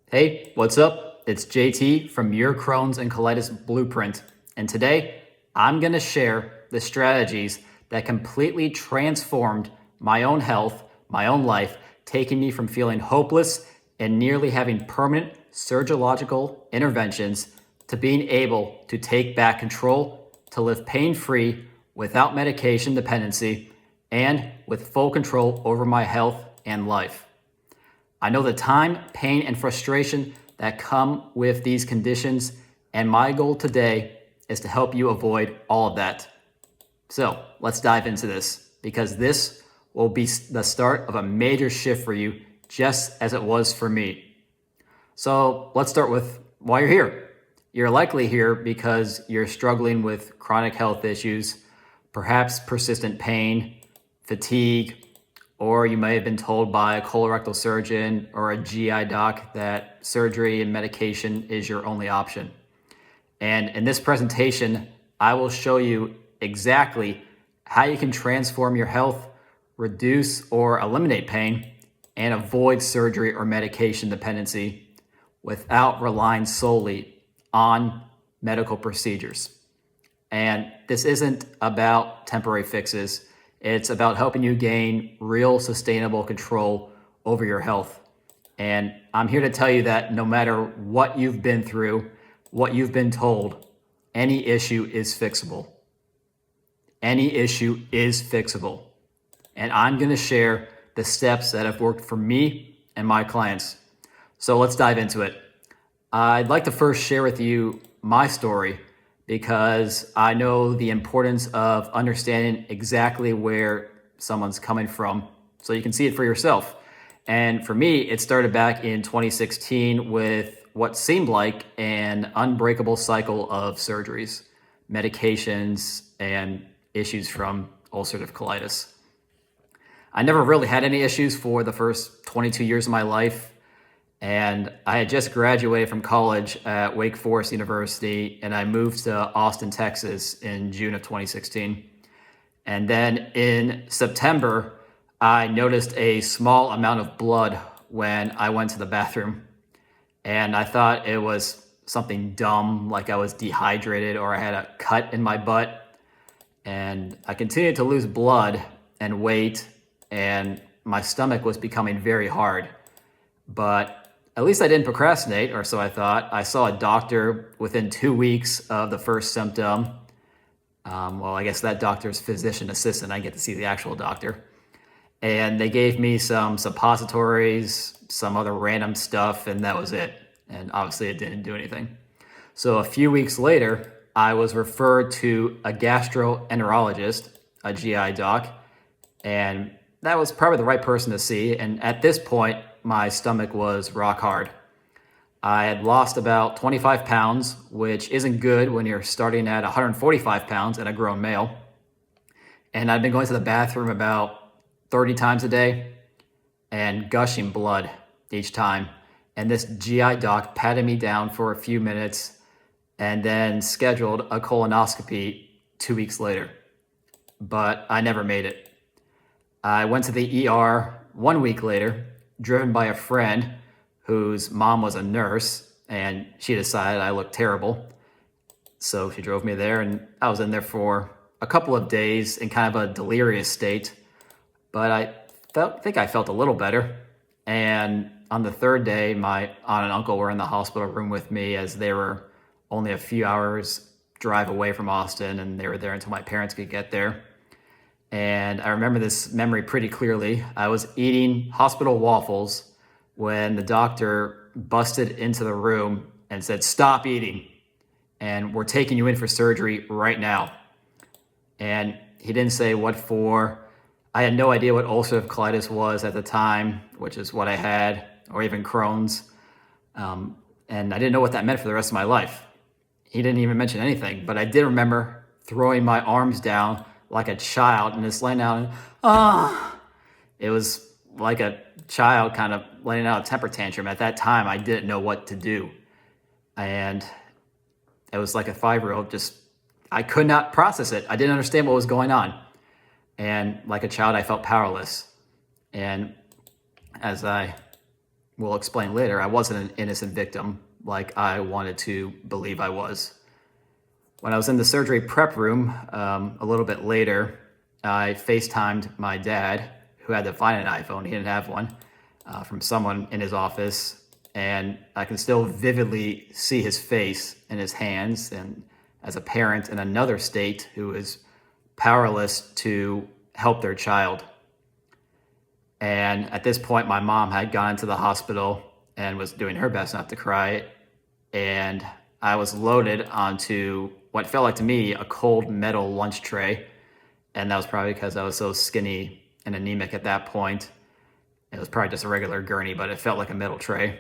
Hey, what's up? It's JT from your Crohn's and Colitis Blueprint. And today I'm going to share the strategies that completely transformed my own health, my own life, taking me from feeling hopeless and nearly having permanent surgical interventions to being able to take back control, to live pain-free without medication dependency, and with full control over my health and life. I know the time, pain, and frustration that come with these conditions, and my goal today is to help you avoid all of that. So let's dive into this, because this will be the start of a major shift for you, just as it was for me. So let's start with why you're here. You're likely here because you're struggling with chronic health issues, perhaps persistent pain, fatigue, or you may have been told by a colorectal surgeon or a GI doc that surgery and medication is your only option. And in this presentation, I will show you exactly how you can transform your health, reduce or eliminate pain, and avoid surgery or medication dependency without relying solely on medical procedures. And this isn't about temporary fixes. It's about helping you gain real sustainable control over your health. And I'm here to tell you that no matter what you've been through, what you've been told, any issue is fixable. Any issue is fixable. And I'm going to share the steps that have worked for me and my clients. So let's dive into it. I'd like to first share with you my story, because I know the importance of understanding exactly where someone's coming from so you can see it for yourself. And for me, it started back in 2016 with what seemed like an unbreakable cycle of surgeries, medications, and issues from ulcerative colitis. I never really had any issues for the first 22 years of my life. And I had just graduated from college at Wake Forest University, and I moved to Austin, Texas in June of 2016. And then in September, I noticed a small amount of blood when I went to the bathroom. And I thought it was something dumb, like I was dehydrated or I had a cut in my butt. And I continued to lose blood and weight, and my stomach was becoming very hard. But at least I didn't procrastinate, or so I thought. I saw a doctor within 2 weeks of the first symptom. Well, I guess that doctor's physician assistant. I get to see the actual doctor. And they gave me some suppositories, some other random stuff, and that was it. And obviously it didn't do anything. So a few weeks later, I was referred to a gastroenterologist, a GI doc, and that was probably the right person to see. And at this point, my stomach was rock hard. I had lost about 25 pounds, which isn't good when you're starting at 145 pounds and a grown male. And I'd been going to the bathroom about 30 times a day and gushing blood each time. And this GI doc patted me down for a few minutes and then scheduled a colonoscopy 2 weeks later. But I never made it. I went to the ER 1 week later, driven by a friend whose mom was a nurse, and she decided I looked terrible. So she drove me there, and I was in there for a couple of days in kind of a delirious state. But I think I felt a little better. And on the third day, my aunt and uncle were in the hospital room with me, as they were only a few hours drive away from Austin, and they were there until my parents could get there. And I remember this memory pretty clearly. I was eating hospital waffles when the doctor busted into the room and said, "Stop eating, and we're taking you in for surgery right now." And he didn't say what for. I had no idea what ulcerative colitis was at the time, which is what I had, or even Crohn's. And I didn't know what that meant for the rest of my life. He didn't even mention anything, but I did remember throwing my arms down like a child and just laying down and it was like a child kind of letting out a temper tantrum. At that time, I didn't know what to do. And it was like a 5-year-old, I could not process it. I didn't understand what was going on. And like a child, I felt powerless. And as I will explain later, I wasn't an innocent victim like I wanted to believe I was. When I was in the surgery prep room a little bit later, I FaceTimed my dad, who had to find an iPhone. He didn't have one, from someone in his office. And I can still vividly see his face and his hands. And as a parent in another state who is powerless to help their child. And at this point, my mom had gone into the hospital and was doing her best not to cry. And I was loaded onto what felt like to me a cold metal lunch tray. And that was probably because I was so skinny and anemic at that point. It was probably just a regular gurney, but it felt like a metal tray.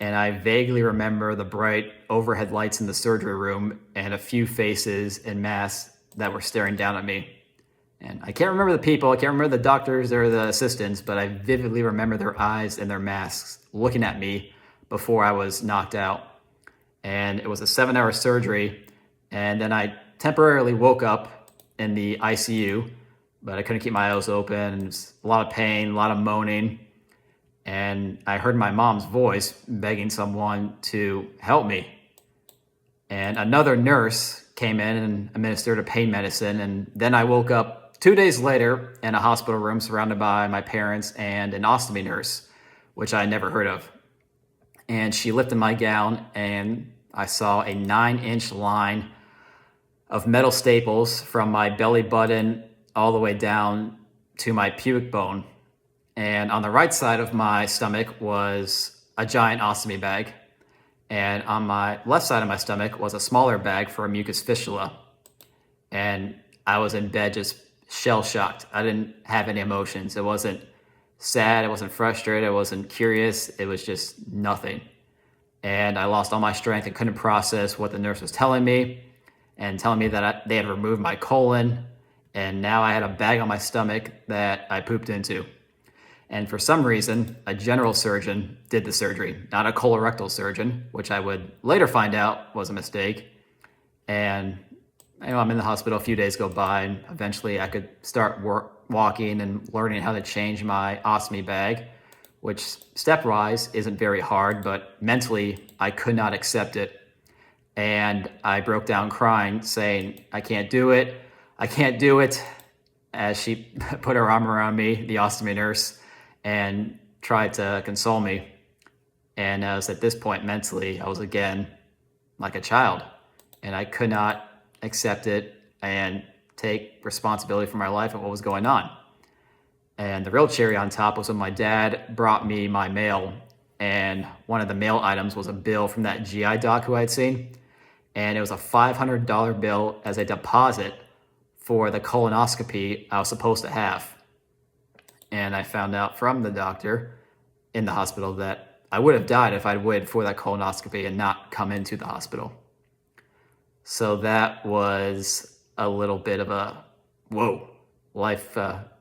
And I vaguely remember the bright overhead lights in the surgery room and a few faces and masks that were staring down at me. And I can't remember the people, I can't remember the doctors or the assistants, but I vividly remember their eyes and their masks looking at me before I was knocked out. And it was a 7-hour surgery. And then I temporarily woke up in the ICU, but I couldn't keep my eyes open. It was a lot of pain, a lot of moaning. And I heard my mom's voice begging someone to help me. And another nurse came in and administered a pain medicine. And then I woke up 2 days later in a hospital room surrounded by my parents and an ostomy nurse, which I had never heard of. And she lifted my gown and I saw a 9-inch line of metal staples from my belly button all the way down to my pubic bone. And on the right side of my stomach was a giant ostomy bag. And on my left side of my stomach was a smaller bag for a mucus fistula. And I was in bed just shell-shocked. I didn't have any emotions. It wasn't sad, it wasn't frustrated, it wasn't curious, it was just nothing. And I lost all my strength and couldn't process what the nurse was telling me and telling me that they had removed my colon. And now I had a bag on my stomach that I pooped into. And for some reason, a general surgeon did the surgery, not a colorectal surgeon, which I would later find out was a mistake. And I'm in the hospital, a few days go by, and eventually I could start walking and learning how to change my ostomy bag, which stepwise isn't very hard, but mentally I could not accept it. And I broke down crying, saying, I can't do it, as she put her arm around me, the ostomy nurse, and tried to console me. And I was at this point mentally, I was again like a child, and I could not accept it and take responsibility for my life and what was going on. And the real cherry on top was when my dad brought me my mail, and one of the mail items was a bill from that GI doc who I'd seen. And it was a $500 bill as a deposit for the colonoscopy I was supposed to have. And I found out from the doctor in the hospital that I would have died if I'd waited for that colonoscopy and not come into the hospital. So that was a little bit of a, whoa, life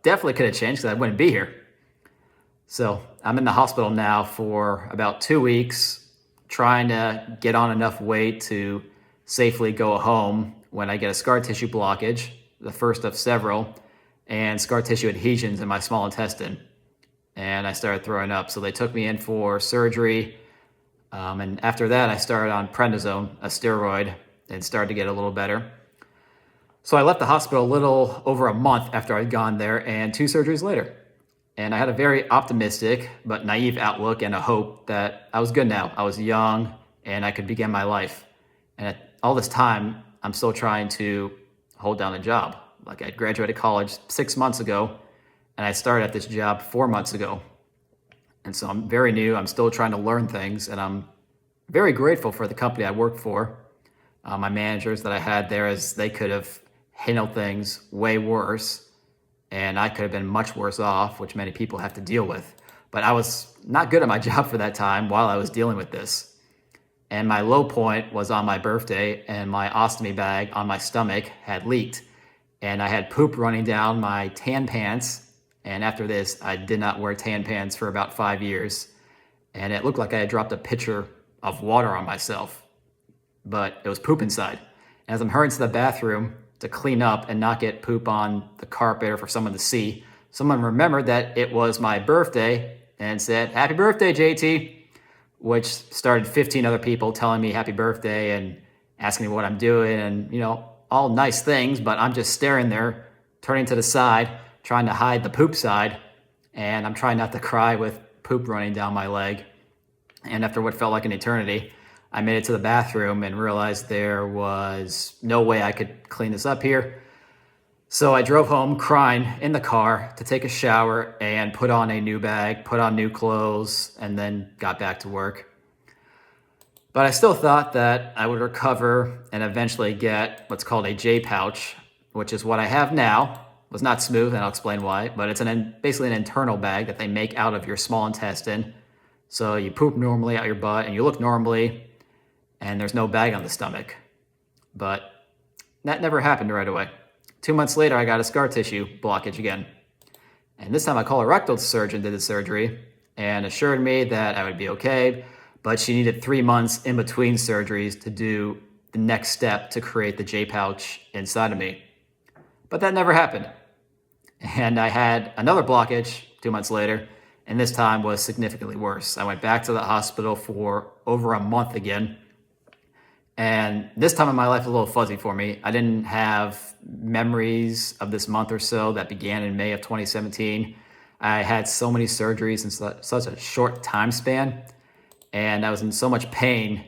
definitely could have changed because I wouldn't be here. So I'm in the hospital now for about 2 weeks, trying to get on enough weight to safely go home when I get a scar tissue blockage, the first of several, and scar tissue adhesions in my small intestine. And I started throwing up. So they took me in for surgery. And after that, I started on prednisone, a steroid, and started to get a little better. So I left the hospital a little over a month after I'd gone there and 2 surgeries later. And I had a very optimistic but naive outlook and a hope that I was good now. I was young and I could begin my life. And at all this time, I'm still trying to hold down a job. Like I graduated college 6 months ago and I started at this job 4 months ago. And so I'm very new. I'm still trying to learn things, and I'm very grateful for the company I work for. My managers that I had there, as they could have handled things way worse, and I could have been much worse off, which many people have to deal with. But I was not good at my job for that time while I was dealing with this. And my low point was on my birthday, and my ostomy bag on my stomach had leaked. And I had poop running down my tan pants. And after this, I did not wear tan pants for about 5 years. And it looked like I had dropped a pitcher of water on myself, but it was poop inside. And as I'm hurrying to the bathroom to clean up and not get poop on the carpet or for someone to see, someone remembered that it was my birthday and said, "Happy birthday, JT," which started 15 other people telling me happy birthday and asking me what I'm doing and, all nice things, but I'm just staring there, turning to the side, trying to hide the poop side, and I'm trying not to cry with poop running down my leg. And after what felt like an eternity, I made it to the bathroom and realized there was no way I could clean this up here. So I drove home crying in the car to take a shower and put on a new bag, put on new clothes, and then got back to work. But I still thought that I would recover and eventually get what's called a J pouch, which is what I have now. It was not smooth, and I'll explain why, but it's basically an internal bag that they make out of your small intestine. So you poop normally out your butt and you look normally, and there's no bag on the stomach. But that never happened right away. 2 months later, I got a scar tissue blockage again. And this time a colorectal surgeon did the surgery and assured me that I would be okay, but she needed 3 months in between surgeries to do the next step to create the J pouch inside of me. But that never happened. And I had another blockage 2 months later, and this time was significantly worse. I went back to the hospital for over a month again. And this time in my life was a little fuzzy for me. I didn't have memories of this month or so that began in May of 2017. I had so many surgeries in such a short time span, and I was in so much pain,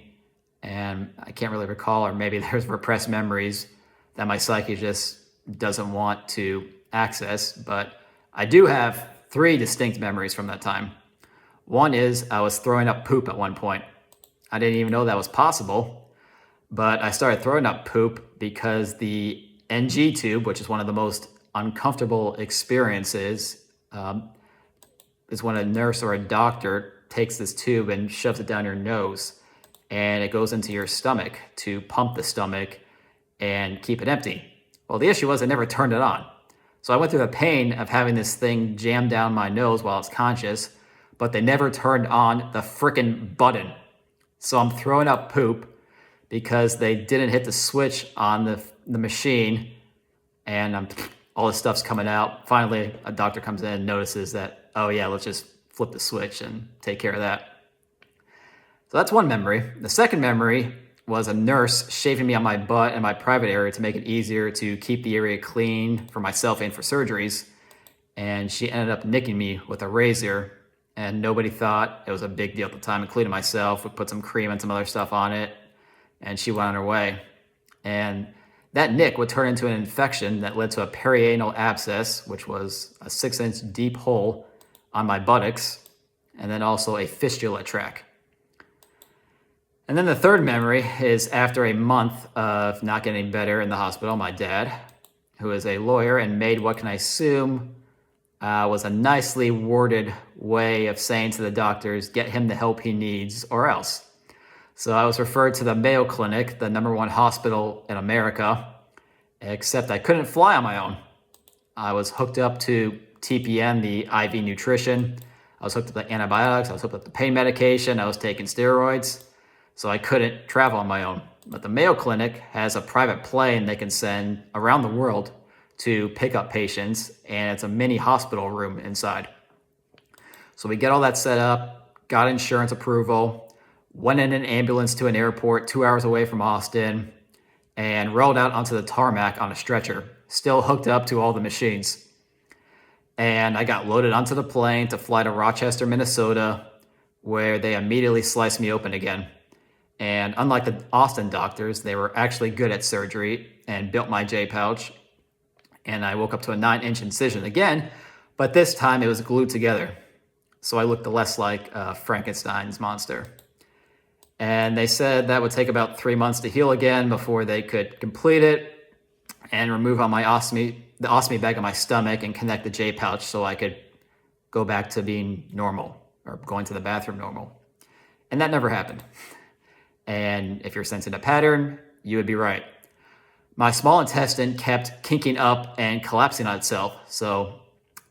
and I can't really recall, or maybe there's repressed memories that my psyche just doesn't want to access. But I do have 3 distinct memories from that time. One is I was throwing up poop at one point. I didn't even know that was possible, but I started throwing up poop because the NG tube, which is one of the most uncomfortable experiences, is when a nurse or a doctor takes this tube and shoves it down your nose, and it goes into your stomach to pump the stomach and keep it empty. Well, the issue was I never turned it on. So I went through the pain of having this thing jammed down my nose while I was conscious, but they never turned on the frickin' button. So I'm throwing up poop because they didn't hit the switch on the machine, and all this stuff's coming out. Finally, a doctor comes in and notices that, oh yeah, let's just flip the switch and take care of that. So that's one memory. The second memory was a nurse shaving me on my butt and my private area to make it easier to keep the area clean for myself and for surgeries. And she ended up nicking me with a razor, and nobody thought it was a big deal at the time, including myself. We put some cream and some other stuff on it, and she went on her way. And that nick would turn into an infection that led to a perianal abscess, which was a 6-inch deep hole on my buttocks, and then also a fistula tract. And then the third memory is after a month of not getting better in the hospital, my dad, who is a lawyer and made what can I assume was a nicely worded way of saying to the doctors, get him the help he needs or else. So I was referred to the Mayo Clinic, the #1 hospital in America, except I couldn't fly on my own. I was hooked up to TPN, the IV nutrition. I was hooked up to antibiotics. I was hooked up to pain medication. I was taking steroids. So I couldn't travel on my own. But the Mayo Clinic has a private plane they can send around the world to pick up patients, and it's a mini hospital room inside. So we get all that set up, got insurance approval, went in an ambulance to an airport 2 hours away from Austin, and rolled out onto the tarmac on a stretcher, still hooked up to all the machines. And I got loaded onto the plane to fly to Rochester, Minnesota, where they immediately sliced me open again. And unlike the Austin doctors, they were actually good at surgery and built my J pouch. And I woke up to a 9-inch incision again, but this time it was glued together. So I looked less like Frankenstein's monster. And they said that would take about 3 months to heal again before they could complete it and remove all the ostomy bag on my stomach and connect the J pouch so I could go back to being normal or going to the bathroom normal. And that never happened. And if you're sensing a pattern, you would be right. My small intestine kept kinking up and collapsing on itself. So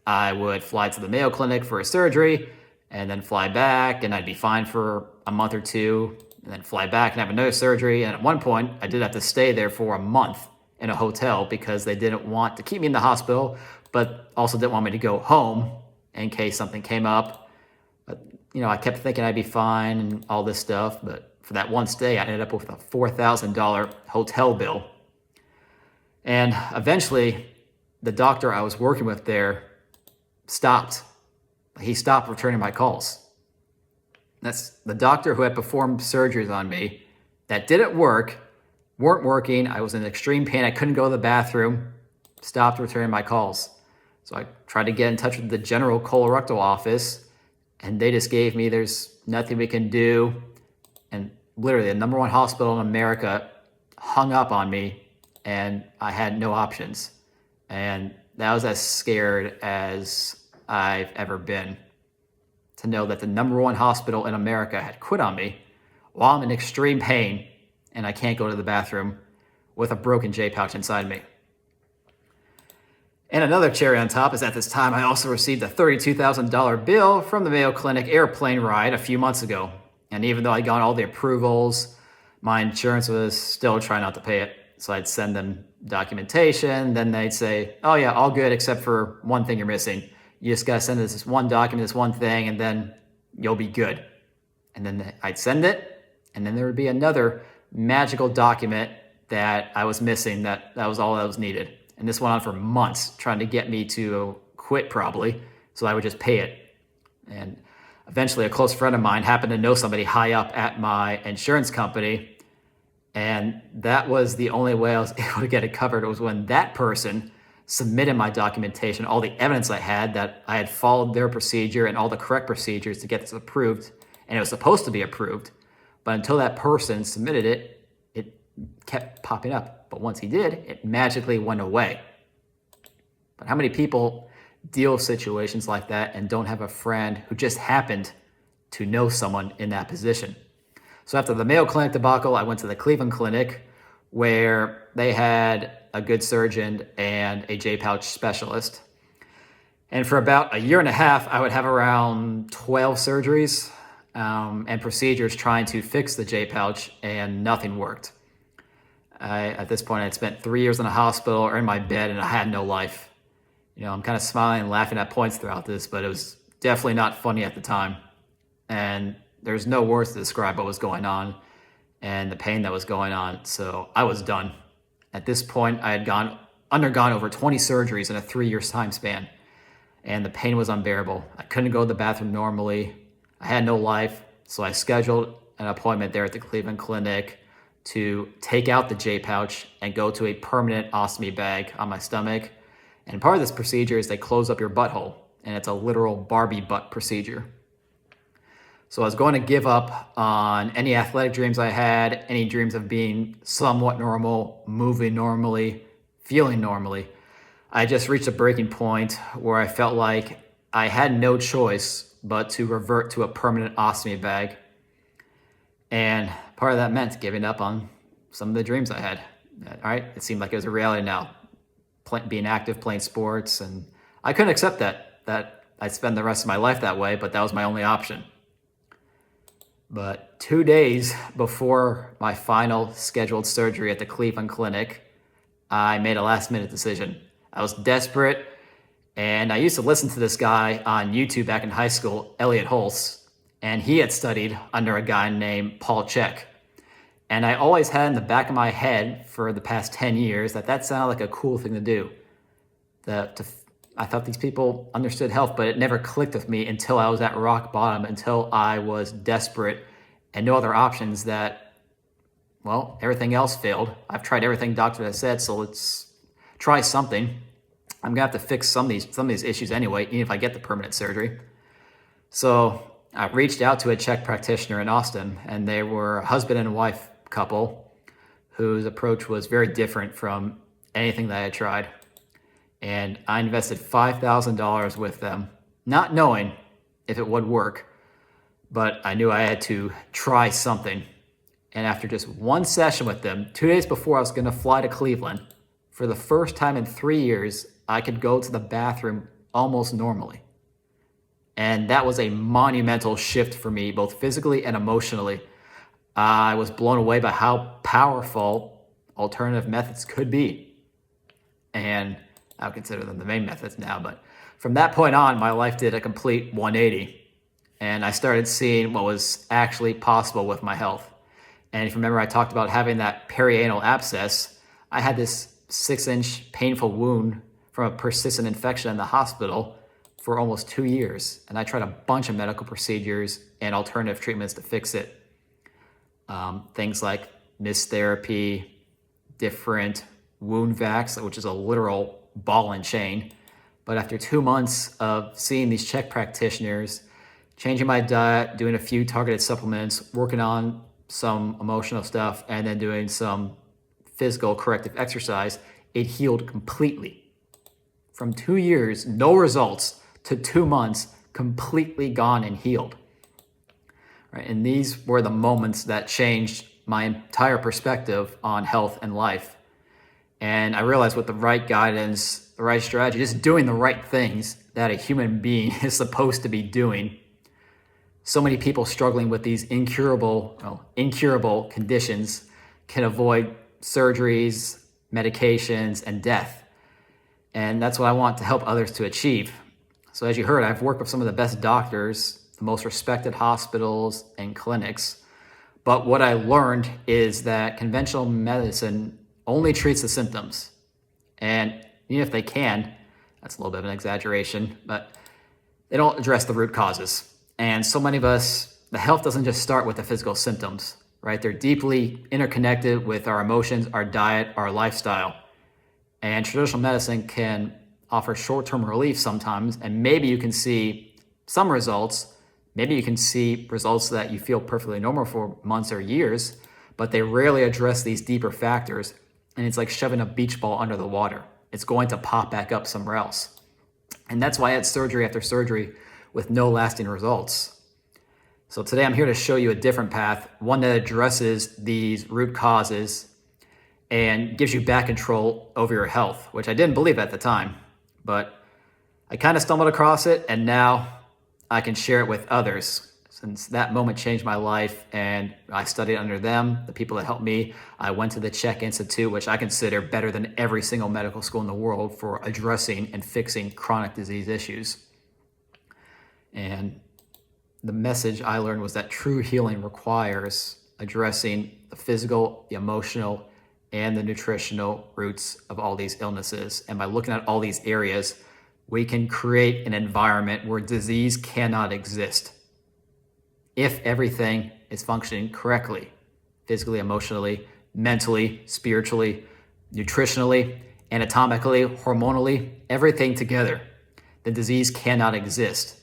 I would fly to the Mayo Clinic for a surgery and then fly back, and I'd be fine for a month or two, and then fly back and have another surgery. And at one point, I did have to stay there for a month in a hotel because they didn't want to keep me in the hospital, but also didn't want me to go home in case something came up. I kept thinking I'd be fine and all this stuff. But for that one stay, I ended up with a $4,000 hotel bill. And eventually, the doctor I was working with there stopped. He stopped returning my calls. That's the doctor who had performed surgeries on me that weren't working. I was in extreme pain. I couldn't go to the bathroom. Stopped returning my calls. So I tried to get in touch with the general colorectal office, and they just gave me, there's nothing we can do. And literally, the number one hospital in America hung up on me, and I had no options. And that was as scared as I've ever been, to know that the number one hospital in America had quit on me while I'm in extreme pain and I can't go to the bathroom with a broken J-pouch inside me. And another cherry on top is at this time I also received a $32,000 bill from the Mayo Clinic airplane ride a few months ago. And even though I got all the approvals, my insurance was still trying not to pay it. So I'd send them documentation, then they'd say, oh yeah, all good except for one thing you're missing. You just gotta send us this one document, this one thing, and then you'll be good. And then I'd send it, and then there would be another magical document that I was missing that was all that was needed. And this went on for months, trying to get me to quit probably, so I would just pay it. And eventually a close friend of mine happened to know somebody high up at my insurance company, and that was the only way I was able to get it covered. It was when that person submitted my documentation, all the evidence I had that I had followed their procedure and all the correct procedures to get this approved, and it was supposed to be approved. But until that person submitted it, it kept popping up. But once he did, it magically went away. But how many people deal with situations like that and don't have a friend who just happened to know someone in that position? So after the Mayo Clinic debacle, I went to the Cleveland Clinic, where they had a good surgeon and a J-pouch specialist. And for about a year and a half, I would have around 12 surgeries and procedures trying to fix the J-pouch, and nothing worked. At this point, I'd spent 3 years in a hospital or in my bed, and I had no life. I'm kind of smiling and laughing at points throughout this, but it was definitely not funny at the time. And there's no words to describe what was going on and the pain that was going on. So I was done. At this point, I had undergone over 20 surgeries in a 3-year time span, and the pain was unbearable. I couldn't go to the bathroom normally. I had no life, so I scheduled an appointment there at the Cleveland Clinic to take out the J-pouch and go to a permanent ostomy bag on my stomach. And part of this procedure is they close up your butthole, and it's a literal Barbie butt procedure. So I was going to give up on any athletic dreams I had, any dreams of being somewhat normal, moving normally, feeling normally. I just reached a breaking point where I felt like I had no choice but to revert to a permanent ostomy bag. And part of that meant giving up on some of the dreams I had. All right, it seemed like it was a reality now, being active, playing sports, and I couldn't accept that I'd spend the rest of my life that way, but that was my only option. But 2 days before my final scheduled surgery at the Cleveland Clinic, I made a last-minute decision. I was desperate, and I used to listen to this guy on YouTube back in high school, Elliot Holtz, and he had studied under a guy named Paul Chek. And I always had in the back of my head for the past 10 years that sounded like a cool thing to do. I thought these people understood health, but it never clicked with me until I was at rock bottom, until I was desperate and no other options that, well, everything else failed. I've tried everything doctor has said, so let's try something. I'm gonna have to fix some of these issues anyway, even if I get the permanent surgery. So I reached out to a Czech practitioner in Austin, and they were a husband and wife couple whose approach was very different from anything that I had tried. And I invested $5,000 with them, not knowing if it would work, but I knew I had to try something. And after just one session with them, 2 days before I was gonna fly to Cleveland, for the first time in 3 years, I could go to the bathroom almost normally. And that was a monumental shift for me, both physically and emotionally. I was blown away by how powerful alternative methods could be. And I would consider them the main methods now, but from that point on, my life did a complete 180. and I started seeing what was actually possible with my health. And if you remember, I talked about having that perianal abscess. I had this 6-inch painful wound from a persistent infection in the hospital for almost 2 years. And I tried a bunch of medical procedures and alternative treatments to fix it. Things like mist therapy, different wound vacs, which is a literal ball and chain. But after 2 months of seeing these Czech practitioners, changing my diet, doing a few targeted supplements, working on some emotional stuff, and then doing some physical corrective exercise, it healed completely. From 2 years, no results, to 2 months, completely gone and healed. Right? And these were the moments that changed my entire perspective on health and life. And I realized with the right guidance, the right strategy, just doing the right things that a human being is supposed to be doing, so many people struggling with these incurable conditions can avoid surgeries, medications, and death. And that's what I want to help others to achieve. So as you heard, I've worked with some of the best doctors, the most respected hospitals and clinics. But what I learned is that conventional medicine only treats the symptoms. And even if they can, that's a little bit of an exaggeration, but they don't address the root causes. And so many of us, the health doesn't just start with the physical symptoms, right? They're deeply interconnected with our emotions, our diet, our lifestyle. And traditional medicine can offer short-term relief sometimes, and maybe you can see some results. Maybe you can see results that you feel perfectly normal for months or years, but they rarely address these deeper factors. And it's like shoving a beach ball under the water. It's going to pop back up somewhere else. And that's why I had surgery after surgery with no lasting results. So today I'm here to show you a different path, one that addresses these root causes and gives you back control over your health, which I didn't believe at the time, but I kind of stumbled across it, and now I can share it with others. Since that moment changed my life and I studied under them, the people that helped me, I went to the Czech Institute, which I consider better than every single medical school in the world for addressing and fixing chronic disease issues. And the message I learned was that true healing requires addressing the physical, the emotional, and the nutritional roots of all these illnesses. And by looking at all these areas, we can create an environment where disease cannot exist if everything is functioning correctly, physically, emotionally, mentally, spiritually, nutritionally, anatomically, hormonally, everything together. The disease cannot exist.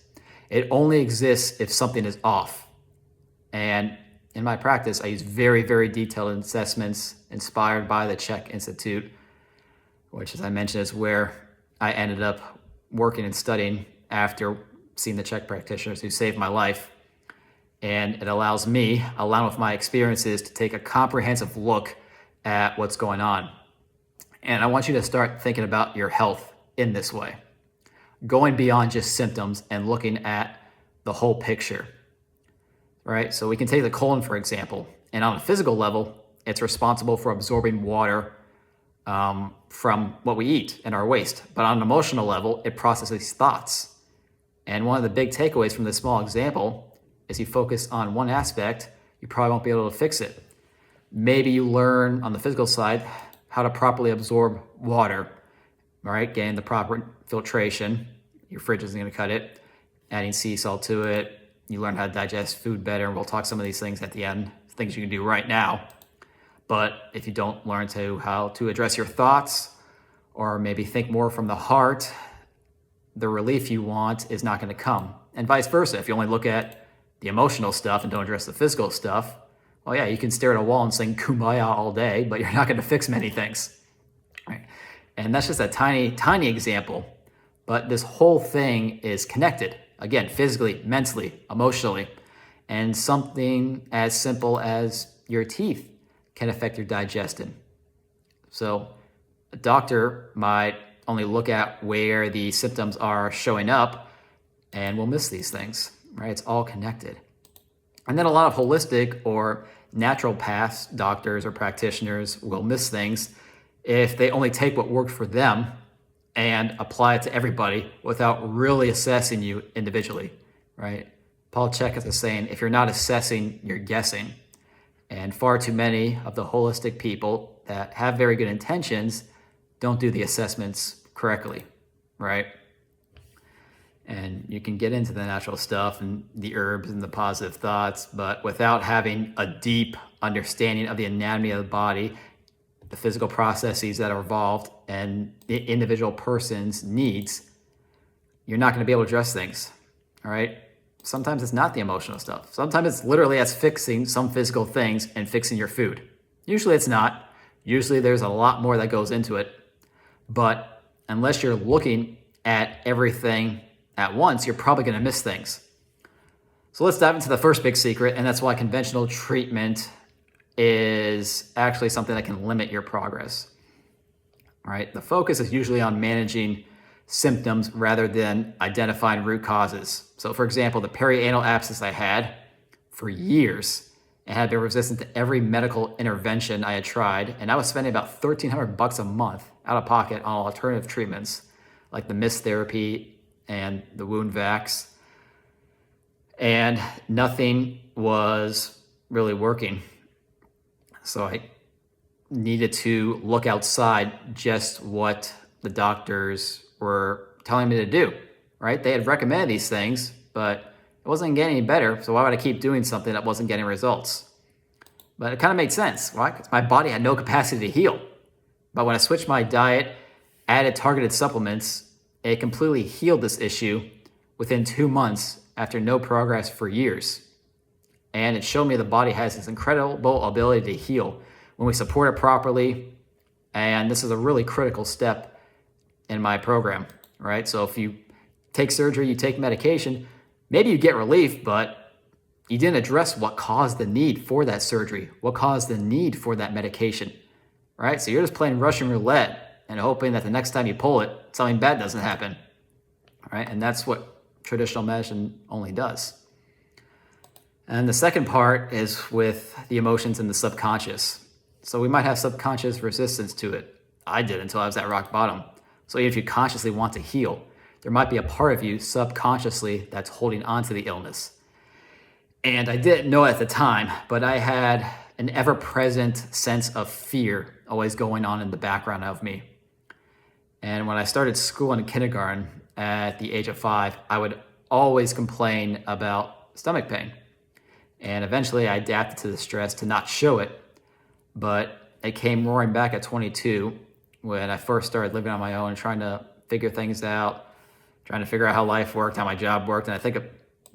It only exists if something is off. And in my practice, I use very, very detailed assessments inspired by the Czech Institute, which, as I mentioned, is where I ended up working and studying after seeing the Czech practitioners who saved my life. And it allows me, along with my experiences, to take a comprehensive look at what's going on. And I want you to start thinking about your health in this way, going beyond just symptoms and looking at the whole picture, right? So we can take the colon, for example, and on a physical level, it's responsible for absorbing water from what we eat and our waste. But on an emotional level, it processes thoughts. And one of the big takeaways from this small example is you focus on one aspect, you probably won't be able to fix it. Maybe you learn on the physical side how to properly absorb water, right? Getting the proper filtration. Your fridge isn't going to cut it. Adding sea salt to it. You learn how to digest food better. And we'll talk some of these things at the end, things you can do right now. But if you don't learn how to address your thoughts, or maybe think more from the heart, the relief you want is not going to come. And vice versa. If you only look at the emotional stuff and don't address the physical stuff, well, yeah, you can stare at a wall and sing Kumbaya all day, but you're not going to fix many things. Right? And that's just a tiny, tiny example. But this whole thing is connected, again, physically, mentally, emotionally. And something as simple as your teeth can affect your digestion. So a doctor might only look at where the symptoms are showing up, and we'll miss these things, right? It's all connected. And then a lot of holistic or naturopaths, doctors or practitioners will miss things if they only take what worked for them and apply it to everybody without really assessing you individually, right? Paul Chek is saying, if you're not assessing, you're guessing. And far too many of the holistic people that have very good intentions don't do the assessments correctly, right? And you can get into the natural stuff and the herbs and the positive thoughts, but without having a deep understanding of the anatomy of the body, the physical processes that are involved, and the individual person's needs, you're not going to be able to address things, all right? Sometimes it's not the emotional stuff. Sometimes it's literally as fixing some physical things and fixing your food. Usually it's not. Usually there's a lot more that goes into it. But unless you're looking at everything at once, you're probably going to miss things. So let's dive into the first big secret, and that's why conventional treatment is actually something that can limit your progress. All right? The focus is usually on managing symptoms rather than identifying root causes. So for example, the perianal abscess I had for years and had been resistant to every medical intervention I had tried, and I was spending about $1,300 a month out of pocket on alternative treatments like the mist therapy and the wound vacs, and nothing was really working. So I needed to look outside just what the doctors were telling me to do, right? They had recommended these things, but it wasn't getting any better. So why would I keep doing something that wasn't getting results? But it kind of made sense, right? Because my body had no capacity to heal. But when I switched my diet, added targeted supplements, it completely healed this issue within 2 months after no progress for years. And it showed me the body has this incredible ability to heal when we support it properly. And this is a really critical step in my program, right? So if you take surgery, you take medication, maybe you get relief, but you didn't address what caused the need for that surgery, what caused the need for that medication, right? So you're just playing Russian roulette and hoping that the next time you pull it, something bad doesn't happen, right? And that's what traditional medicine only does. And the second part is with the emotions and the subconscious. So we might have subconscious resistance to it. I did until I was at rock bottom. So even if you consciously want to heal, there might be a part of you subconsciously that's holding on to the illness. And I didn't know at the time, but I had an ever-present sense of fear always going on in the background of me. And when I started school in kindergarten at the age of 5, I would always complain about stomach pain. And eventually I adapted to the stress to not show it, but it came roaring back at 22 when I first started living on my own and trying to figure things out, trying to figure out how life worked, how my job worked. And I think a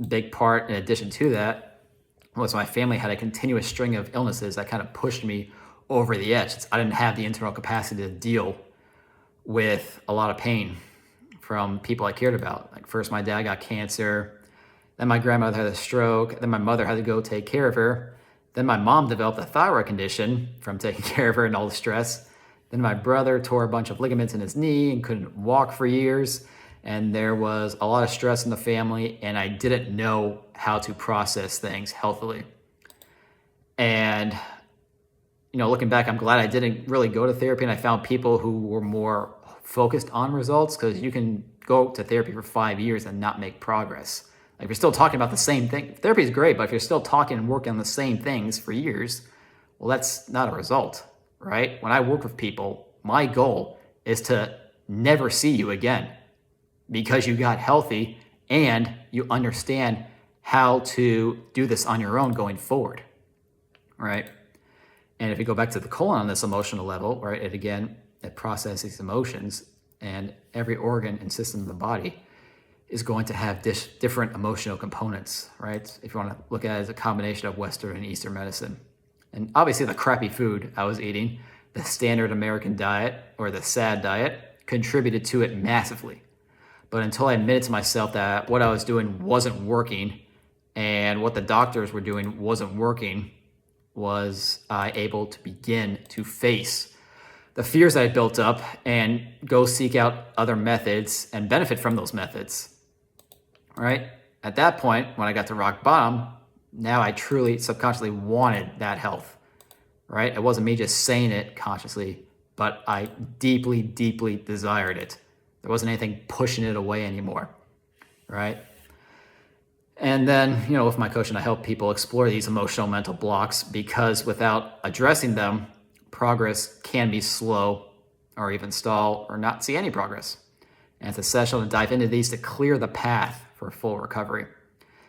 big part in addition to that was my family had a continuous string of illnesses that kind of pushed me over the edge. I didn't have the internal capacity to deal with a lot of pain from people I cared about. Like first my dad got cancer, then my grandmother had a stroke, then my mother had to go take care of her, then my mom developed a thyroid condition from taking care of her and all the stress, then my brother tore a bunch of ligaments in his knee and couldn't walk for years, and there was a lot of stress in the family, and I didn't know how to process things healthily. And looking back, I'm glad I didn't really go to therapy, and I found people who were more focused on results, because you can go to therapy for 5 years and not make progress. Like if you're still talking about the same thing, therapy is great, but if you're still talking and working on the same things for years, well, that's not a result, right? When I work with people, my goal is to never see you again because you got healthy and you understand how to do this on your own going forward, right? And if you go back to the colon on this emotional level, right, it processes emotions, and every organ and system of the body is going to have different emotional components, right? If you want to look at it as a combination of Western and Eastern medicine. And obviously the crappy food I was eating, the standard American diet or the SAD diet, contributed to it massively. But until I admitted to myself that what I was doing wasn't working and what the doctors were doing wasn't working, was I able to begin to face the fears I built up and go seek out other methods and benefit from those methods, right? At that point, when I got to rock bottom, now I truly subconsciously wanted that health, right? It wasn't me just saying it consciously, but I deeply, deeply desired it. There wasn't anything pushing it away anymore, right? And then, with my coaching, I help people explore these emotional mental blocks because without addressing them, progress can be slow or even stall or not see any progress. And it's essential to dive into these to clear the path for full recovery.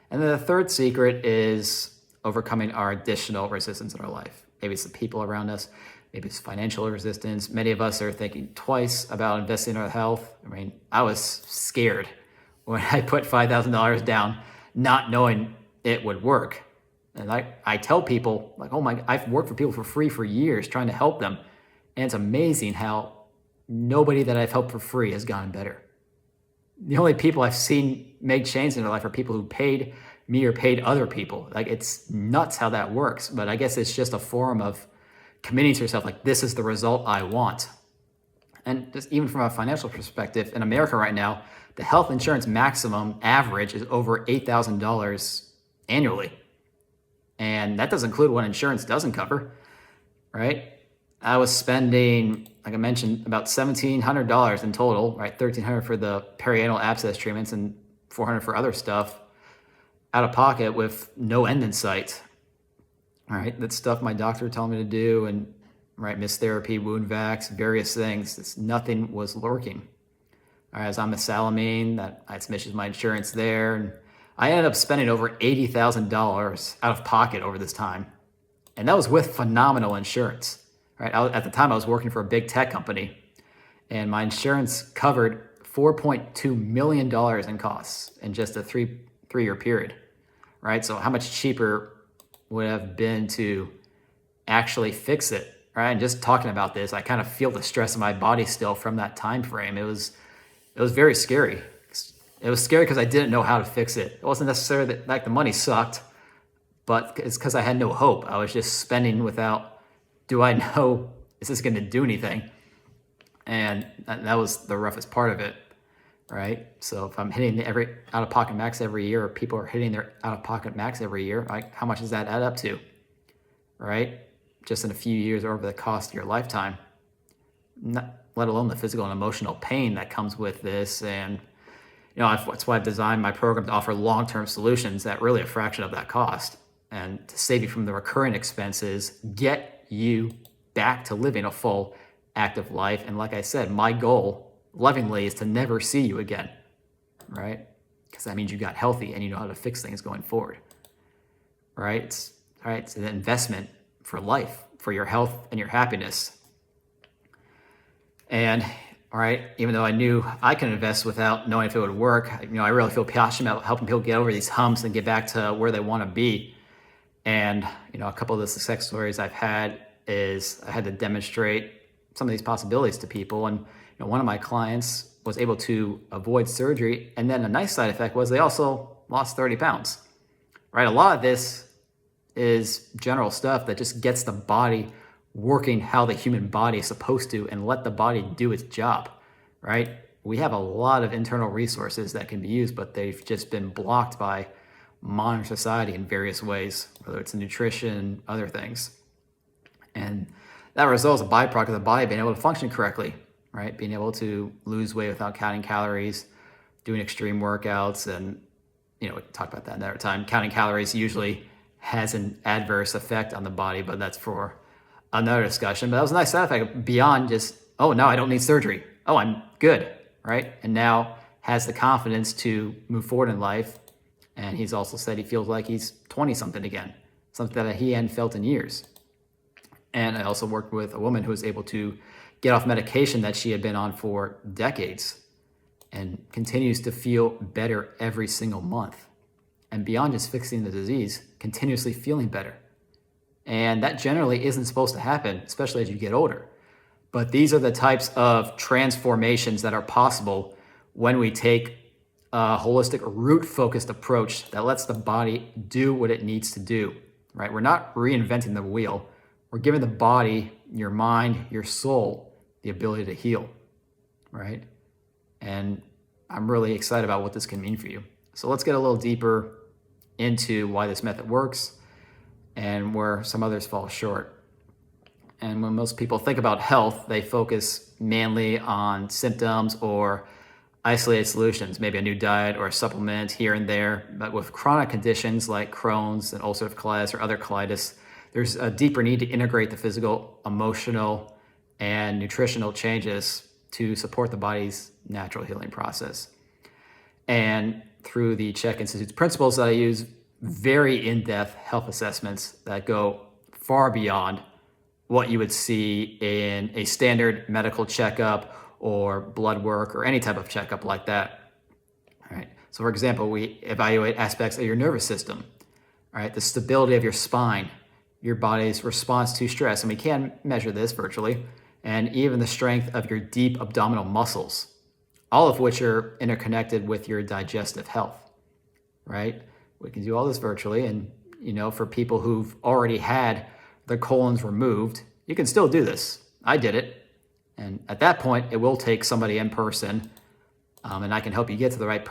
And then the third secret is overcoming our additional resistance in our life. Maybe it's the people around us, maybe it's financial resistance. Many of us are thinking twice about investing in our health. I mean, I was scared when I put $5,000 down, not knowing it would work. And I tell people, like, oh my, I've worked for people for free for years trying to help them. And it's amazing how nobody that I've helped for free has gotten better. The only people I've seen make change in their life are people who paid me or paid other people. Like, it's nuts how that works. But I guess it's just a form of committing to yourself, like, this is the result I want. And just even from a financial perspective, in America right now, the health insurance maximum average is over $8,000 annually. And that doesn't include what insurance doesn't cover, right? I was spending, like I mentioned, about $1,700 in total, right? $1,300 for the perianal abscess treatments and $400 for other stuff out of pocket with no end in sight. All right, that's stuff my doctor told me to do, and missed therapy, wound vacs, various things. Nothing was working. All right, I was on mesalamine, that I had some issues with my insurance there, and I ended up spending over $80,000 out of pocket over this time, and that was with phenomenal insurance. Right, at the time I was working for a big tech company, and my insurance covered $4.2 million in costs in just a three-year period. Right, so how much cheaper would it have been to actually fix it? Right, and just talking about this, I kind of feel the stress in my body still from that time frame. It was very scary. It was scary because I didn't know how to fix it. It wasn't necessarily that like the money sucked, but it's because I had no hope. I was just spending without, do I know, is this going to do anything? And that was the roughest part of it, right? So if I'm hitting every out-of-pocket max every year, or people are hitting their out-of-pocket max every year, like, how much does that add up to, right? Just in a few years or over the cost of your lifetime, not, let alone the physical and emotional pain that comes with this. And that's why I've designed my program to offer long-term solutions at really a fraction of that cost, and to save you from the recurring expenses, get you back to living a full, active life. And like I said, my goal, lovingly, is to never see you again, right? Because that means you got healthy and you know how to fix things going forward, right? It's an investment for life, for your health and your happiness. And all right, even though I knew I could invest without knowing if it would work, I really feel passionate about helping people get over these humps and get back to where they want to be. And a couple of the success stories I've had is I had to demonstrate some of these possibilities to people. And one of my clients was able to avoid surgery, and then a nice side effect was they also lost 30 pounds. Right, a lot of this is general stuff that just gets the body working how the human body is supposed to, and let the body do its job, right? We have a lot of internal resources that can be used, but they've just been blocked by modern society in various ways, whether it's nutrition, other things. And that result is a byproduct of the body being able to function correctly, right? Being able to lose weight without counting calories, doing extreme workouts, and we can talk about that another time. Counting calories usually has an adverse effect on the body, but that's for another discussion. But that was a nice side effect beyond just, oh, no, I don't need surgery. Oh, I'm good, right? And now has the confidence to move forward in life. And he's also said he feels like he's 20-something again, something that he hadn't felt in years. And I also worked with a woman who was able to get off medication that she had been on for decades and continues to feel better every single month. And beyond just fixing the disease, continuously feeling better. And that generally isn't supposed to happen, especially as you get older. But these are the types of transformations that are possible when we take a holistic, root-focused approach that lets the body do what it needs to do, right? We're not reinventing the wheel. We're giving the body, your mind, your soul, the ability to heal, right? And I'm really excited about what this can mean for you. So let's get a little deeper into why this method works and where some others fall short. And when most people think about health, they focus mainly on symptoms or isolated solutions, maybe a new diet or a supplement here and there. But with chronic conditions like Crohn's and ulcerative colitis or other colitis, there's a deeper need to integrate the physical, emotional, and nutritional changes to support the body's natural healing process. And through the CHEK Institute's principles that I use, very in-depth health assessments that go far beyond what you would see in a standard medical checkup or blood work or any type of checkup like that. All right. So for example, we evaluate aspects of your nervous system, all right, the stability of your spine, your body's response to stress, and we can measure this virtually, and even the strength of your deep abdominal muscles, all of which are interconnected with your digestive health, right? We can do all this virtually, and for people who've already had their colons removed, you can still do this. I did it. And at that point, it will take somebody in person, and I can help you get to the right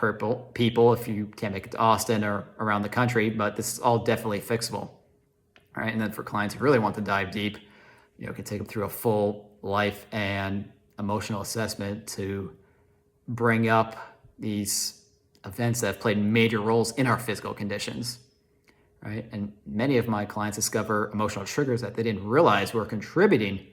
people if you can't make it to Austin or around the country, but this is all definitely fixable. All right, and then for clients who really want to dive deep, can take them through a full life and emotional assessment to bring up these events that have played major roles in our physical conditions, right? And many of my clients discover emotional triggers that they didn't realize were contributing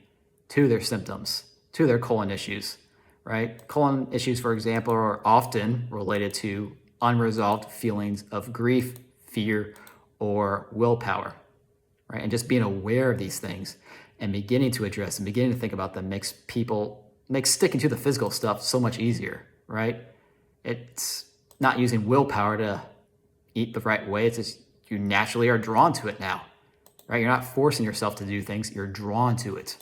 to their symptoms, to their colon issues, right? Colon issues, for example, are often related to unresolved feelings of grief, fear, or willpower, right? And just being aware of these things and beginning to address and beginning to think about them makes sticking to the physical stuff so much easier, right? It's not using willpower to eat the right way. It's just you naturally are drawn to it now, right? You're not forcing yourself to do things. You're drawn to it,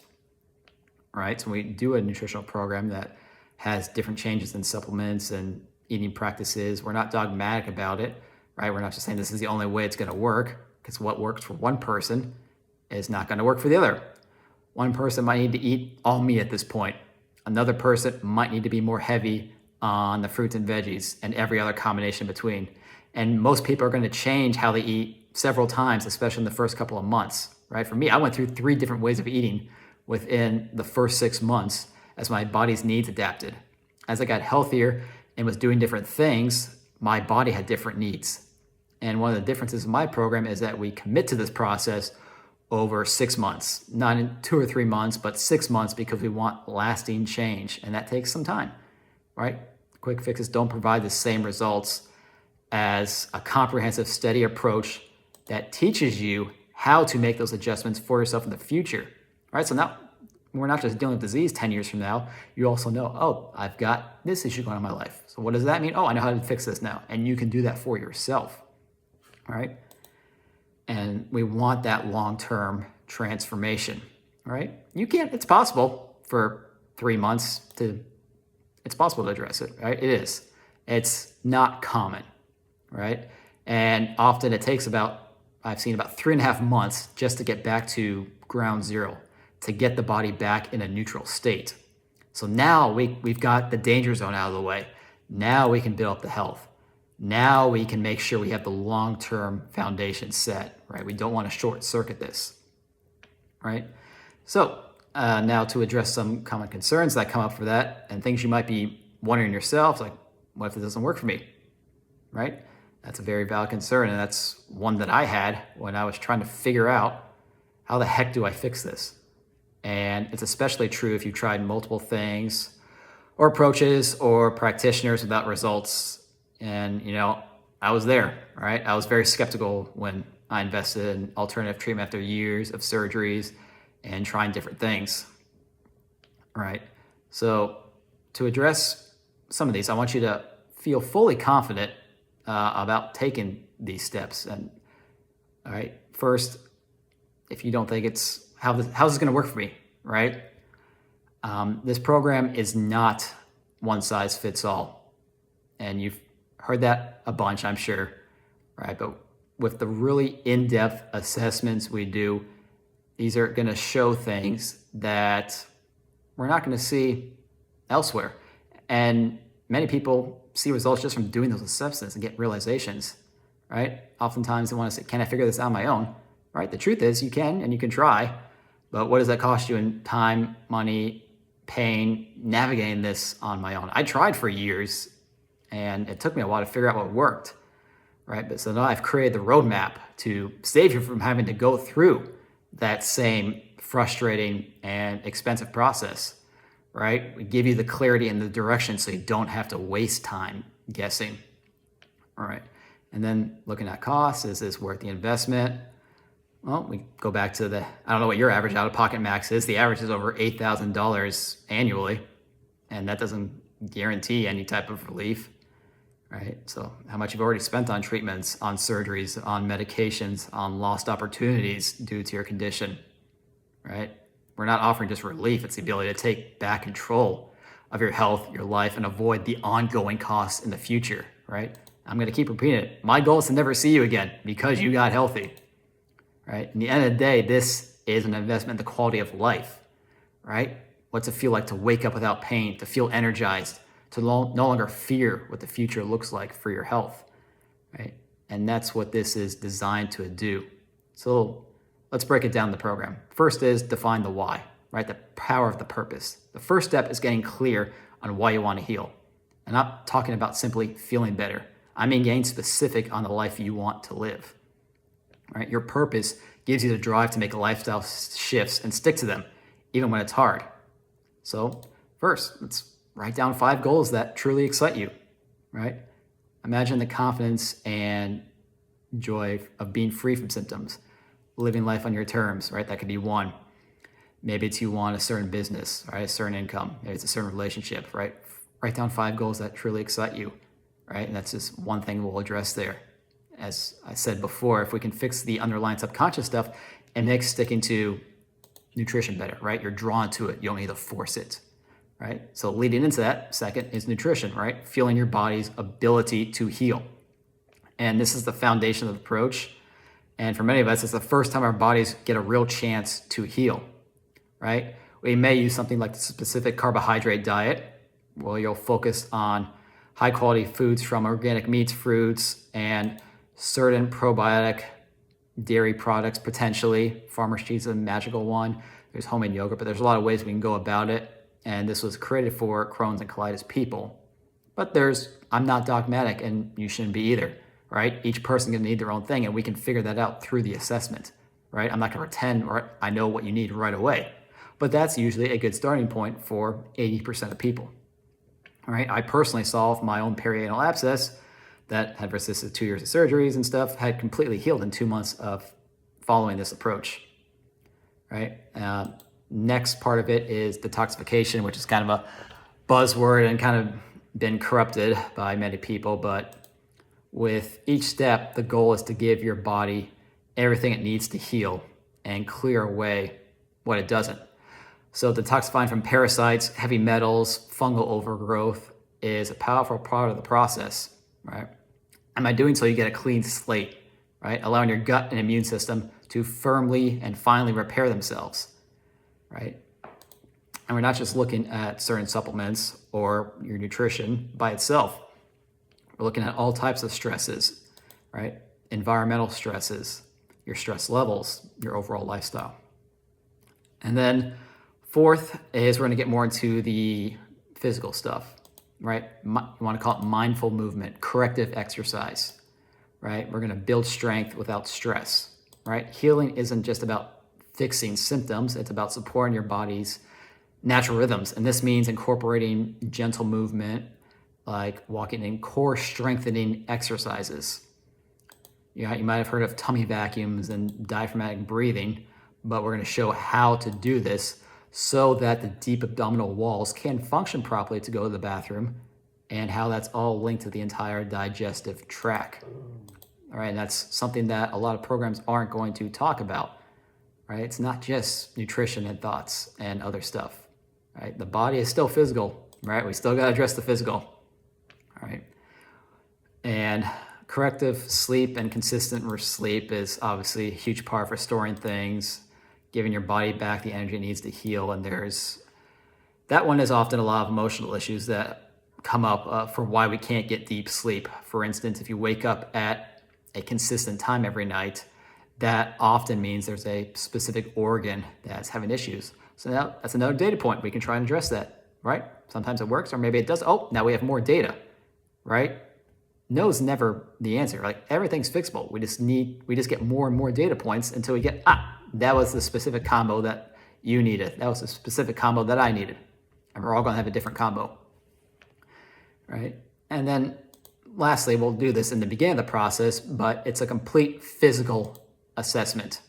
right? So we do a nutritional program that has different changes in supplements and eating practices. We're not dogmatic about it, right? We're not just saying this is the only way it's going to work, because what works for one person is not going to work for the other. One person might need to eat all meat at this point. Another person might need to be more heavy on the fruits and veggies and every other combination between. And most people are going to change how they eat several times, especially in the first couple of months, right? For me, I went through 3 different ways of eating within the first 6 months as my body's needs adapted. As I got healthier and was doing different things, my body had different needs. And one of the differences in my program is that we commit to this process over 6 months, not in 2 or 3 months, but 6 months, because we want lasting change. And that takes some time, right? Quick fixes don't provide the same results as a comprehensive, steady approach that teaches you how to make those adjustments for yourself in the future, right? So now we're not just dealing with disease 10 years from now. You also know, oh, I've got this issue going on in my life. So what does that mean? Oh, I know how to fix this now. And you can do that for yourself, all right? And we want that long-term transformation, right? It's possible for 3 months it's possible to address it, right? It is. It's not common, right? And often it takes I've seen about 3.5 months just to get back to ground zero, to get the body back in a neutral state. So now we've got the danger zone out of the way. Now we can build up the health. Now we can make sure we have the long-term foundation set, right? We don't want to short circuit this, right? So now to address some common concerns that come up for that and things you might be wondering yourself, like, what if it doesn't work for me, right? That's a very valid concern, and that's one that I had when I was trying to figure out, how the heck do I fix this? And it's especially true if you've tried multiple things or approaches or practitioners without results. And, I was there, right? I was very skeptical when I invested in alternative treatment after years of surgeries and trying different things, right? So to address some of these, I want you to feel fully confident about taking these steps. And all right, first, if you don't think how's this going to work for me, right? This program is not one size fits all. And you've heard that a bunch, I'm sure, right? But with the really in-depth assessments we do, these are going to show things that we're not going to see elsewhere. And many people see results just from doing those assessments and get realizations, right? Oftentimes they want to say, can I figure this out on my own? Right? The truth is you can, and you can try, but what does that cost you in time, money, pain, navigating this on my own. I tried for years and it took me a while to figure out what worked, right? But so now I've created the roadmap to save you from having to go through that same frustrating and expensive process, right? We give you the clarity and the direction so you don't have to waste time guessing. All right. And then looking at costs, is this worth the investment? Well, we go back to I don't know what your average out-of-pocket max is. The average is over $8,000 annually, and that doesn't guarantee any type of relief, right? So how much you've already spent on treatments, on surgeries, on medications, on lost opportunities due to your condition, right? We're not offering just relief. It's the ability to take back control of your health, your life, and avoid the ongoing costs in the future, right? I'm going to keep repeating it. My goal is to never see you again because you got healthy, right? In the end of the day, this is an investment in the quality of life, right? What's it feel like to wake up without pain, to feel energized, to no longer fear what the future looks like for your health, right? And that's what this is designed to do. So let's break it down in the program. First is define the why, right? The power of the purpose. The first step is getting clear on why you want to heal. I'm not talking about simply feeling better. I mean getting specific on the life you want to live, right? Your purpose gives you the drive to make lifestyle shifts and stick to them, even when it's hard. So first, let's write down 5 goals that truly excite you, right? Imagine the confidence and joy of being free from symptoms, living life on your terms, right? That could be one. Maybe it's you want a certain business, right? A certain income. Maybe it's a certain relationship, right? Write down 5 goals that truly excite you, right? And that's just one thing we'll address there. As I said before, if we can fix the underlying subconscious stuff, it makes sticking to nutrition better, right? You're drawn to it. You don't need to force it, right? So leading into that, second is nutrition, right? Fueling your body's ability to heal. And this is the foundation of the approach. And for many of us, it's the first time our bodies get a real chance to heal, right? We may use something like the specific carbohydrate diet, where you'll focus on high quality foods from organic meats, fruits, and certain probiotic dairy products, potentially. Farmer's cheese is a magical one. There's homemade yogurt, but there's a lot of ways we can go about it. And this was created for Crohn's and colitis people. But I'm not dogmatic, and you shouldn't be either, right? Each person's gonna need their own thing, and we can figure that out through the assessment, right? I'm not gonna pretend or I know what you need right away. But that's usually a good starting point for 80% of people. All right, I personally solved my own perianal abscess that had resisted 2 years of surgeries and stuff, had completely healed in 2 months of following this approach, right? Next part of it is detoxification, which is kind of a buzzword and kind of been corrupted by many people. But with each step, the goal is to give your body everything it needs to heal and clear away what it doesn't. So detoxifying from parasites, heavy metals, fungal overgrowth is a powerful part of the process, right? And by doing so, you get a clean slate, right? Allowing your gut and immune system to firmly and finally repair themselves, right? And we're not just looking at certain supplements or your nutrition by itself. We're looking at all types of stresses, right? Environmental stresses, your stress levels, your overall lifestyle. And then fourth is we're going to get more into the physical stuff, right? You want to call it mindful movement, corrective exercise, right? We're going to build strength without stress, right? Healing isn't just about fixing symptoms. It's about supporting your body's natural rhythms. And this means incorporating gentle movement, like walking in core strengthening exercises. Yeah, you might have heard of tummy vacuums and diaphragmatic breathing, but we're going to show how to do this so that the deep abdominal walls can function properly to go to the bathroom, and how that's all linked to the entire digestive tract. All right, and that's something that a lot of programs aren't going to talk about, right? It's not just nutrition and thoughts and other stuff, right? The body is still physical, right? We still got to address the physical, all right? And corrective sleep and consistent sleep is obviously a huge part of restoring things, giving your body back the energy it needs to heal. And that one is often a lot of emotional issues that come up for why we can't get deep sleep. For instance, if you wake up at a consistent time every night, that often means there's a specific organ that's having issues. So now that's another data point. We can try and address that, right? Sometimes it works, or maybe it does. Oh, now we have more data, right? No is never the answer. Like, everything's fixable. We just get more and more data points until we get, that was the specific combo that you needed. That was the specific combo that I needed. And we're all going to have a different combo, right? And then lastly, we'll do this in the beginning of the process, but it's a complete physical assessment,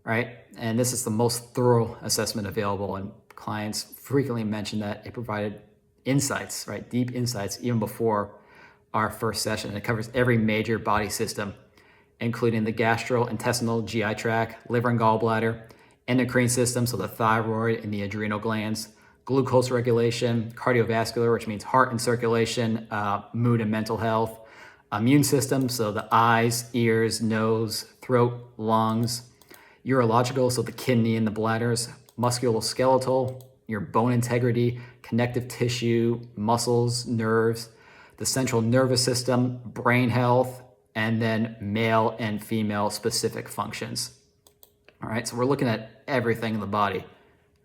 right? And this is the most thorough assessment available, and clients frequently mention that it provided insights, right? Deep insights even before our first session. And it covers every major body system, including the gastrointestinal GI tract, liver and gallbladder, endocrine system, so the thyroid and the adrenal glands, glucose regulation, cardiovascular, which means heart and circulation, mood and mental health, immune system, so the eyes, ears, nose, throat, lungs, urological, so the kidney and the bladders, musculoskeletal, your bone integrity, connective tissue, muscles, nerves, the central nervous system, brain health, and then male and female specific functions. All right, so we're looking at everything in the body,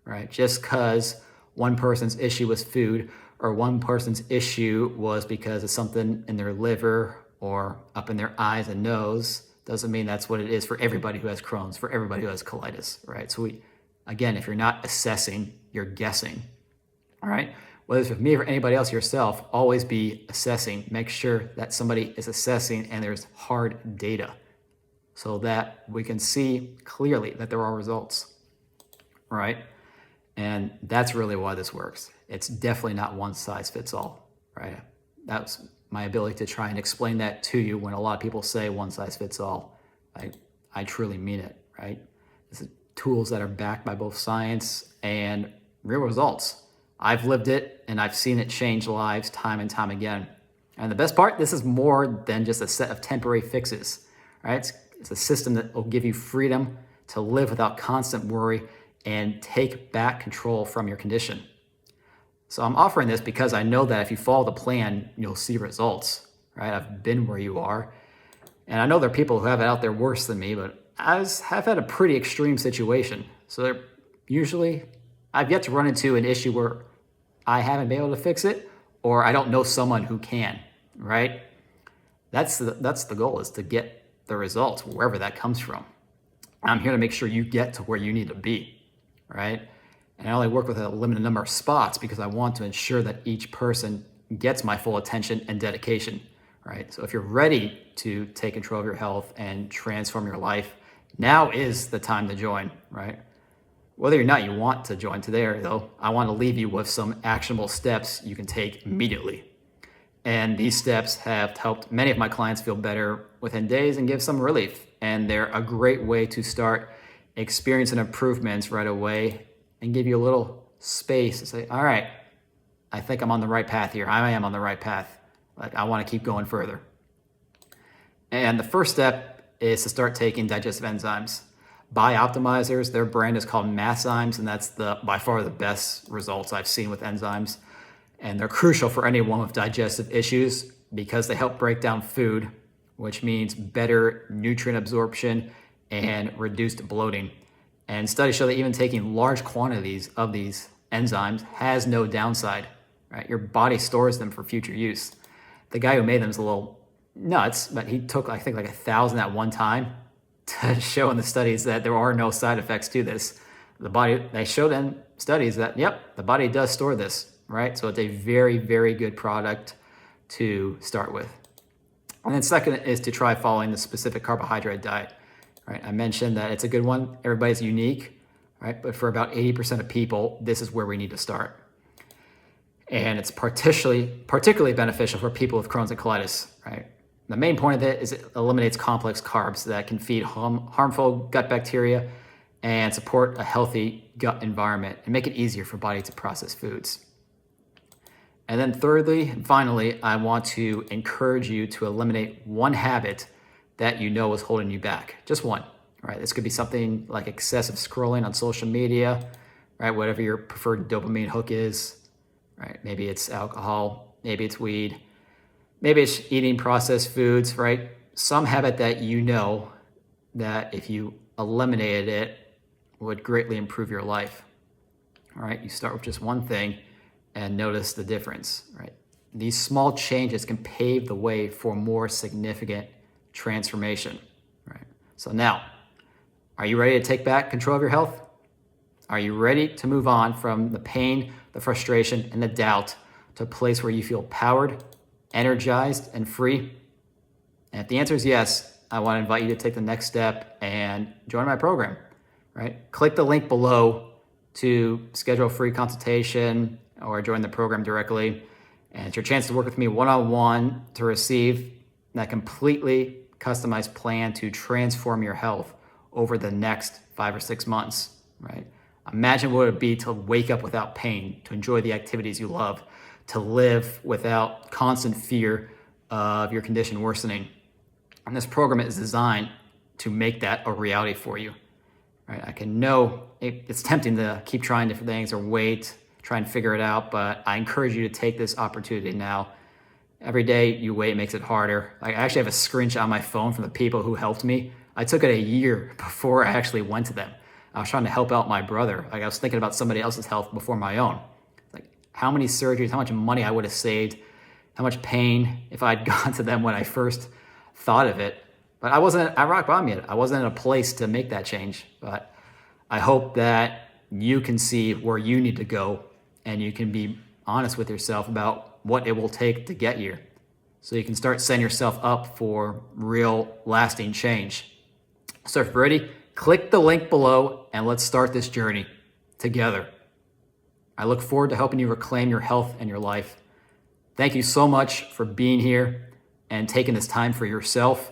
right? Just because one person's issue was food, or one person's issue was because of something in their liver or up in their eyes and nose, doesn't mean that's what it is for everybody who has Crohn's, for everybody who has colitis, right? So again, if you're not assessing, you're guessing, all right? Whether it's with me or anybody else, yourself, always be assessing. Make sure that somebody is assessing and there's hard data so that we can see clearly that there are results, right? And that's really why this works. It's definitely not one size fits all, right? That's my ability to try and explain that to you when a lot of people say one size fits all. I truly mean it, right? This is tools that are backed by both science and real results. I've lived it and I've seen it change lives time and time again. And the best part, this is more than just a set of temporary fixes, right? It's a system that will give you freedom to live without constant worry and take back control from your condition. So I'm offering this because I know that if you follow the plan, you'll see results, right? I've been where you are. And I know there are people who have it out there worse than me, but I've had a pretty extreme situation. So usually I've yet to run into an issue where I haven't been able to fix it, or I don't know someone who can, right? That's the goal, is to get the results wherever that comes from. I'm here to make sure you get to where you need to be, right? And I only work with a limited number of spots because I want to ensure that each person gets my full attention and dedication, right? So if you're ready to take control of your health and transform your life, now is the time to join, right? Whether or not you want to join today, though, I want to leave you with some actionable steps you can take immediately. And these steps have helped many of my clients feel better within days and give some relief. And they're a great way to start experiencing improvements right away and give you a little space to say, all right, I think I'm on the right path here. I am on the right path. Like, I want to keep going further. And the first step is to start taking digestive enzymes. Bioptimizers, their brand is called Masszymes, and that's by far the best results I've seen with enzymes. And they're crucial for anyone with digestive issues because they help break down food, which means better nutrient absorption and reduced bloating. And studies show that even taking large quantities of these enzymes has no downside, right? Your body stores them for future use. The guy who made them is a little nuts, but he took, I think, like 1,000 at one time to show in the studies that there are no side effects to this. They showed in studies that, yep, the body does store this, right? So it's a very, very good product to start with. And then second is to try following the specific carbohydrate diet, right? I mentioned that it's a good one. Everybody's unique, right? But for about 80% of people, this is where we need to start. And it's particularly beneficial for people with Crohn's and colitis, right? The main point of it is it eliminates complex carbs that can feed harmful gut bacteria and support a healthy gut environment and make it easier for body to process foods. And then thirdly, and finally, I want to encourage you to eliminate one habit that you know is holding you back. Just one, right? This could be something like excessive scrolling on social media, right? Whatever your preferred dopamine hook is, right? Maybe it's alcohol, maybe it's weed, maybe it's eating processed foods, right? Some habit that you know that if you eliminated it would greatly improve your life. All right, you start with just one thing and notice the difference, right? These small changes can pave the way for more significant transformation, right? So now, are you ready to take back control of your health? Are you ready to move on from the pain, the frustration, and the doubt to a place where you feel powered, energized, and free? And if the answer is yes, I want to invite you to take the next step and join my program, right? Click the link below to schedule a free consultation or join the program directly. And it's your chance to work with me one-on-one to receive that completely customized plan to transform your health over the next 5 or 6 months, right? Imagine what it would be to wake up without pain, to enjoy the activities you love, to live without constant fear of your condition worsening. And this program is designed to make that a reality for you, right? I can know it's tempting to keep trying different things or wait, try and figure it out, but I encourage you to take this opportunity now. Every day you wait makes it harder. I actually have a screenshot on my phone from the people who helped me. I took it a year before I actually went to them. I was trying to help out my brother. I was thinking about somebody else's health before my own. Like how many surgeries, how much money I would have saved, how much pain if I'd gone to them when I first thought of it. But I wasn't at rock bottom yet. I wasn't in a place to make that change. But I hope that you can see where you need to go and you can be honest with yourself about what it will take to get here. So you can start setting yourself up for real lasting change. So if you're ready, click the link below and let's start this journey together. I look forward to helping you reclaim your health and your life. Thank you so much for being here and taking this time for yourself.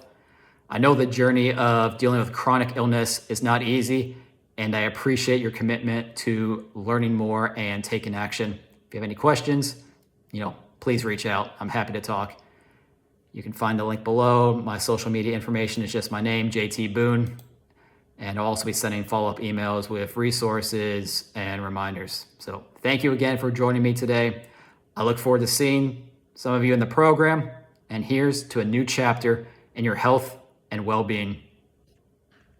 I know the journey of dealing with chronic illness is not easy, and I appreciate your commitment to learning more and taking action. If you have any questions, please reach out. I'm happy to talk. You can find the link below. My social media information is just my name, JT Boone. And I'll also be sending follow-up emails with resources and reminders. So thank you again for joining me today. I look forward to seeing some of you in the program. And here's to a new chapter in your health and well-being.